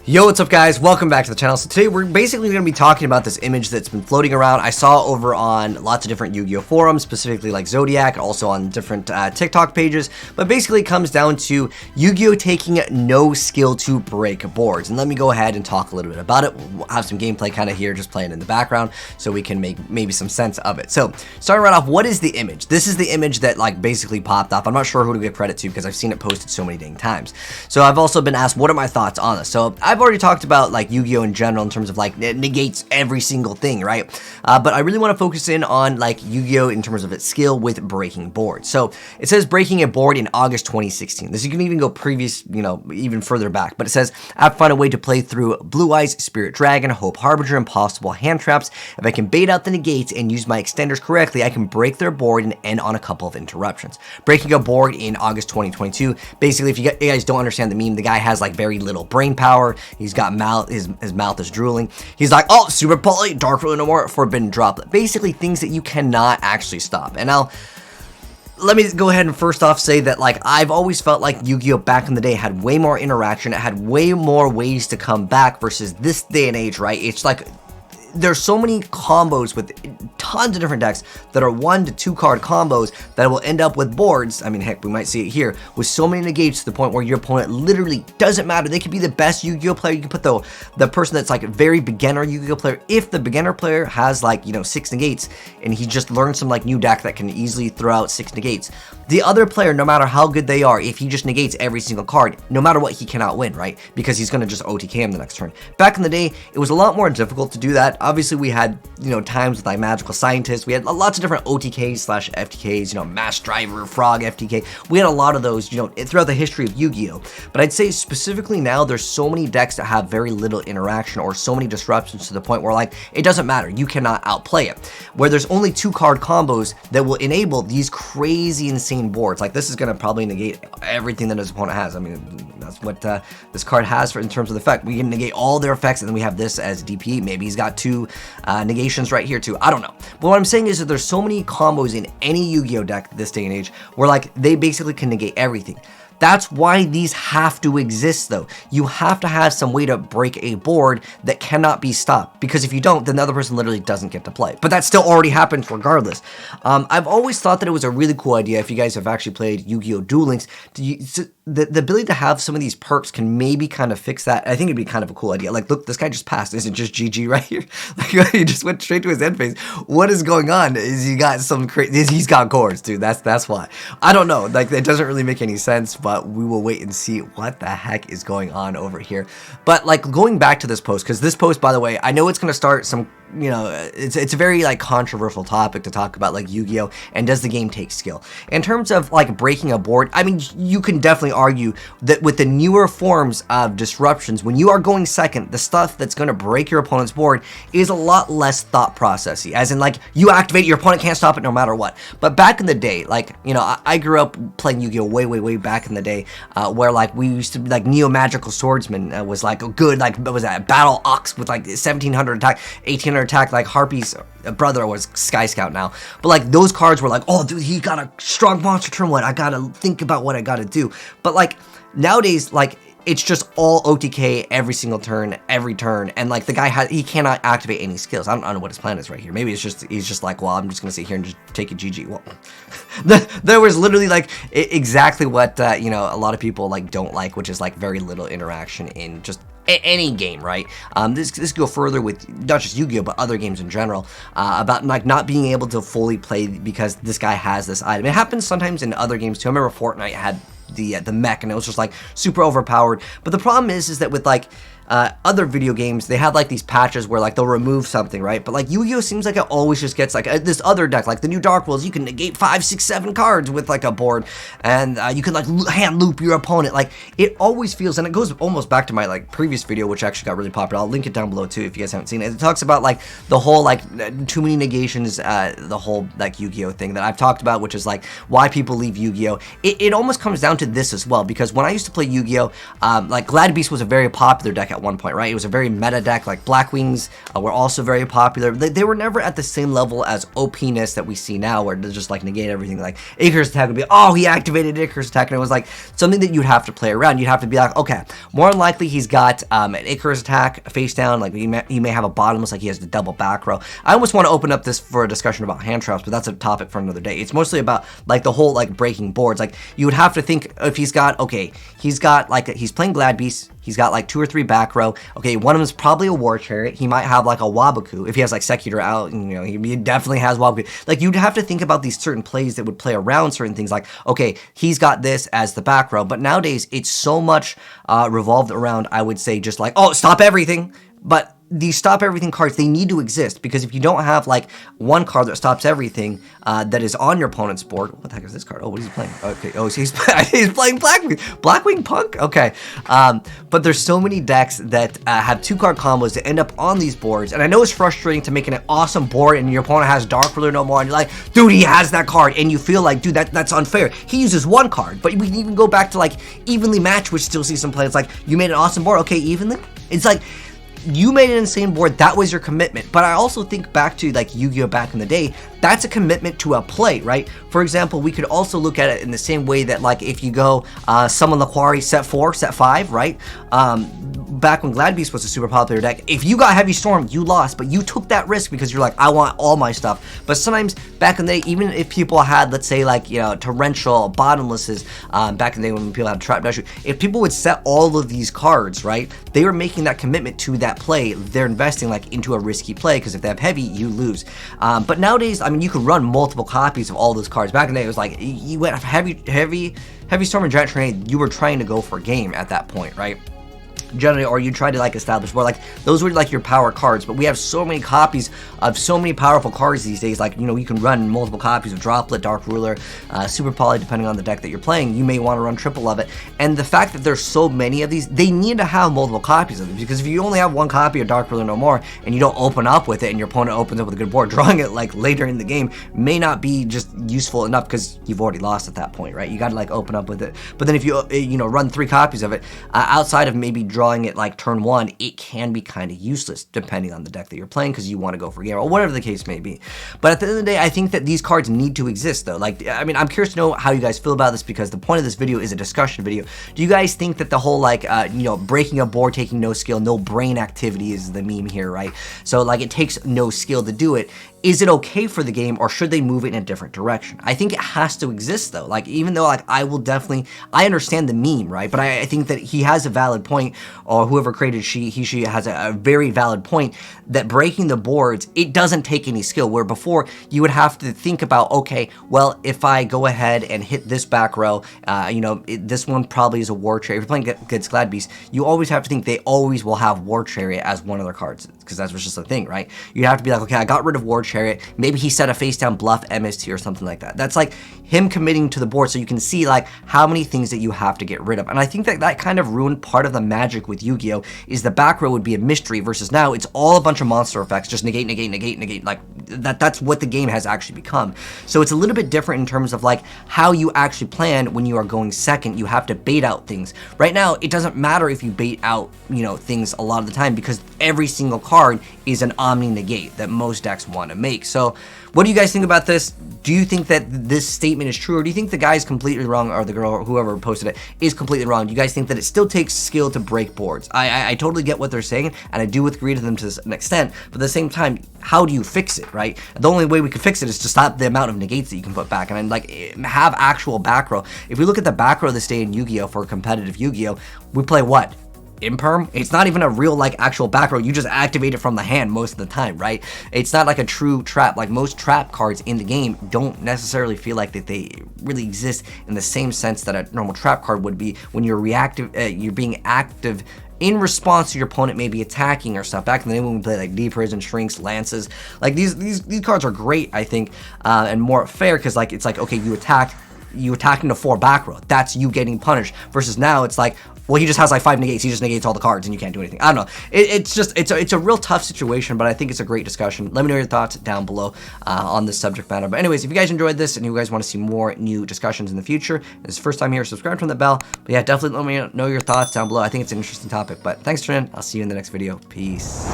Yo, what's up guys? Welcome back to the channel. So today we're basically going to be talking about this image that's been floating around. I saw over on lots of different Yu-Gi-Oh forums, specifically like Zodiac, also on different TikTok pages, but basically it comes down to Yu-Gi-Oh taking no skill to break boards. And let me go ahead and talk a little bit about it. We'll have some gameplay kind of here just playing in the background so we can make maybe some sense of it. So starting right off, what is the image? This is the image that like basically popped up. I'm not sure who to give credit to because I've seen it posted so many dang times. So I've also been asked, what are my thoughts on this? So I've already talked about like Yu-Gi-Oh in general in terms of like it negates every single thing, right? But I really want to focus in on like Yu-Gi-Oh in terms of its skill with breaking boards. So it says breaking a board in August 2016. This you can even go previous, you know, even further back. But it says I have to find a way to play through Blue Eyes, Spirit Dragon, Hope Harbinger, Impossible Hand Traps. If I can bait out the negates and use my extenders correctly, I can break their board and end on a couple of interruptions. Breaking a board in August 2022. Basically, if you guys don't understand the meme, the guy has like very little brain power. He's got mouth, his mouth is drooling. He's like, oh, super poly, dark ruler no more, forbidden droplet. Basically things that you cannot actually stop. And now let me go ahead and first off say that like I've always felt like Yu-Gi-Oh back in the day had way more interaction. It had way more ways to come back versus this day and age, right? It's like there's so many combos with tons of different decks that are 1 to 2 card combos that will end up with boards. I mean, heck, we might see it here with so many negates to the point where your opponent literally doesn't matter. They could be the best Yu-Gi-Oh player. You can put the person that's like a very beginner Yu-Gi-Oh player. If the beginner player has like, you know, 6 negates and he just learned some like new deck that can easily throw out 6 negates, the other player, no matter how good they are, if he just negates every single card, no matter what, he cannot win, right? Because he's going to just OTK him the next turn. Back in the day, it was a lot more difficult to do that. Obviously, we had, you know, times with like Magical Scientists. We had lots of different OTKs slash FTKs, you know, Mass Driver, Frog, FTK. We had a lot of those, you know, throughout the history of Yu-Gi-Oh! But I'd say specifically now, there's so many decks that have very little interaction or so many disruptions to the point where like, it doesn't matter. You cannot outplay it. Where there's only 2 card combos that will enable these crazy, insane boards. Like this is going to probably negate everything that his opponent has. I mean, that's what this card has for in terms of the effect. We can negate all their effects, and then we have this as DP. Maybe he's got 2 negations right here too. I don't know. But what I'm saying is that there's so many combos in any Yu-Gi-Oh deck this day and age where like they basically can negate everything. That's why these have to exist though. You have to have some way to break a board that cannot be stopped, because if you don't, then the other person literally doesn't get to play. But that still already happens regardless. I've always thought that it was a really cool idea, if you guys have actually played Yu-Gi-Oh! Duel Links, the ability to have some of these perks can maybe kind of fix that. I think it'd be kind of a cool idea. Like, look, this guy just passed. Isn't just GG right here? Like, he just went straight to his end phase. What is going on? Is he got some crazy? He's got cores, dude. That's why. I don't know. Like, it doesn't really make any sense, but we will wait and see what the heck is going on over here. But like going back to this post, because this post, by the way, I know it's going to start some, you know, it's a very like controversial topic to talk about, like Yu-Gi-Oh! And does the game take skill? In terms of like breaking a board, I mean, you can definitely argue that with the newer forms of disruptions, when you are going second, the stuff that's going to break your opponent's board is a lot less thought processy, as in like you activate, your opponent can't stop it no matter what. But back in the day, like, you know, I grew up playing Yu-Gi-Oh! way back in the day, where like we used to like Neo Magical Swordsman was like a good, like, what was that, Battle Ox with like 1700 attack, 1800 attack, like Harpy's brother was Sky Scout now. But like those cards were like, oh dude, he got a strong monster turn 1, I gotta think about what I gotta do. But like nowadays, like it's just all OTK every single turn, every turn, and like the guy he cannot activate any skills. I don't know what his plan is right here. Maybe it's just he's just like, well, I'm just gonna sit here and just take a GG. Well, there was literally like exactly what you know, a lot of people like don't like, which is like very little interaction in just any game, right? This could go further with not just Yu-Gi-Oh, but other games in general, about like not being able to fully play because this guy has this item. It happens sometimes in other games too. I remember Fortnite had the mech, and it was just like super overpowered. But the problem is that with like other video games, they had like these patches where like they'll remove something, right? But like Yu-Gi-Oh seems like it always just gets like this other deck, like the new Dark Worlds, you can negate 5, 6, 7 cards with like a board, and you can like hand loop your opponent. Like it always feels, and it goes almost back to my like previous video, which actually got really popular. I'll link it down below too if you guys haven't seen it. It talks about like the whole like too many negations, the whole like Yu-Gi-Oh thing that I've talked about, which is like why people leave Yu-Gi-Oh. It almost comes down to this as well, because when I used to play Yu-Gi-Oh, like Glad Beast was a very popular deck at one point, right? It was a very meta deck. Like Blackwings were also very popular. They were never at the same level as OP-ness that we see now, where they just like negate everything. Like Icarus attack would be, oh, he activated Icarus attack, and it was like something that you'd have to play around. You'd have to be like, okay, more than likely he's got an Icarus attack face down. Like he may have a bottomless, like he has the double back row. I almost want to open up this for a discussion about hand traps, but that's a topic for another day. It's mostly about like the whole like breaking boards. Like you would have to think if he's got, okay, he's got like, he's playing Glad Beast, he's got like 2 or 3 back row. Okay, one of them is probably a War Chariot. He might have like a Wabaku. If he has like Secutor out, you know, he definitely has Wabaku. Like you'd have to think about these certain plays that would play around certain things. Like, okay, he's got this as the back row. But nowadays, it's so much revolved around, I would say, just like, oh, stop everything. But these stop everything cards, they need to exist, because if you don't have like one card that stops everything that is on your opponent's board, what the heck is this card? Oh, what is he playing? Okay, oh, he's playing Blackwing Punk. Okay, but there's so many decks that have 2-card combos that end up on these boards, and I know it's frustrating to make an awesome board and your opponent has Dark Ruler no more, and you're like, dude, he has that card, and you feel like, dude, that's unfair. He uses 1 card, but we can even go back to like evenly matched, which still see some play. It's like, you made an awesome board, okay, evenly. It's like, you made an insane board, that was your commitment. But I also think back to like Yu-Gi-Oh back in the day, that's a commitment to a play, right? For example, we could also look at it in the same way that like if you go summon the Quarry set 4, set 5, right? Back when Glad Beast was a super popular deck, if you got Heavy Storm, you lost, but you took that risk because you're like, I want all my stuff. But sometimes back in the day, even if people had, let's say like, you know, Torrential, Bottomlesses, back in the day when people had Trap Dash, if people would set all of these cards, right, they were making that commitment to that play. They're investing like into a risky play, because if they have heavy, you lose. But nowadays, I mean, you could run multiple copies of all those cards. Back in the day, it was like, you went heavy Storm and Giant Tornado, you were trying to go for a game at that point, right? Generally, or you try to like establish more, like those were like your power cards. But we have so many copies of so many powerful cards these days. Like, you know, you can run multiple copies of Droplet, Dark Ruler, Super Poly, depending on the deck that you're playing. You may want to run triple of it. And the fact that there's so many of these, they need to have multiple copies of them, because if you only have 1 copy of Dark Ruler no more and you don't open up with it, and your opponent opens up with a good board, drawing it like later in the game may not be just useful enough, because you've already lost at that point, right? You got to like open up with it. But then if you know, run 3 copies of it, outside of maybe drawing it like turn 1, it can be kind of useless depending on the deck that you're playing, because you want to go for game or whatever the case may be. But at the end of the day, I think that these cards need to exist though. Like, I mean, I'm curious to know how you guys feel about this, because the point of this video is a discussion video. Do you guys think that the whole like you know, breaking a board, taking no skill, no brain activity is the meme here, right? So like it takes no skill to do it. Is it okay for the game, or should they move it in a different direction? I think it has to exist though. Like, even though like I understand the meme, right? But I think that he has a valid point, or whoever created she has a very valid point, that breaking the boards, it doesn't take any skill. Where before you would have to think about, okay, well, if I go ahead and hit this back row, you know, this one probably is a War Chariot. If you're playing against Glad Beast, you always have to think they always will have War Chariot as one of their cards, because that's just a thing, right? You have to be like, okay, I got rid of War Chariot. Maybe he set a face down bluff MST or something like that. That's like him committing to the board, so you can see like how many things that you have to get rid of. And I think that that kind of ruined part of the magic with Yu-Gi-Oh! Is the back row would be a mystery, versus now it's all a bunch of monster effects, just negate, like that's what the game has actually become. So it's a little bit different in terms of like how you actually plan when you are going second. You have to bait out things. Right now, it doesn't matter if you bait out, you know, things a lot of the time, because every single card is an omni negate that most decks want to make. So what do you guys think about this? Do you think that this statement is true, or do you think the guy's completely wrong, or the girl, or whoever posted it, is completely wrong? Do you guys think that it still takes skill to break boards? I totally get what they're saying, and I do agree to them to an extent, but at the same time, how do you fix it, right? The only way we could fix it is to stop the amount of negates that you can put back, and like have actual back row. If we look at the back row this day in Yu-Gi-Oh! For competitive Yu-Gi-Oh!, we play what? Imperm? It's not even a real like actual back row. You just activate it from the hand most of the time, right? It's not like a true trap. Like most trap cards in the game don't necessarily feel like that they really exist in the same sense that a normal trap card would be when you're reactive, you're being active in response to your opponent maybe attacking or stuff. Back in the day when we played like Deep Prison, Shrinks, Lances, like these cards are great, I think, and more fair, because like it's like, okay, you attacked, you attacking the 4 back row. That's you getting punished. Versus now, it's like, well, he just has like 5 negates. He just negates all the cards, and you can't do anything. I don't know. It's a real tough situation, but I think it's a great discussion. Let me know your thoughts down below on this subject matter. But anyways, if you guys enjoyed this and you guys want to see more new discussions in the future, this is the first time here, subscribe, turn the bell. But yeah, definitely let me know your thoughts down below. I think it's an interesting topic. But thanks for tuning in. I'll see you in the next video. Peace.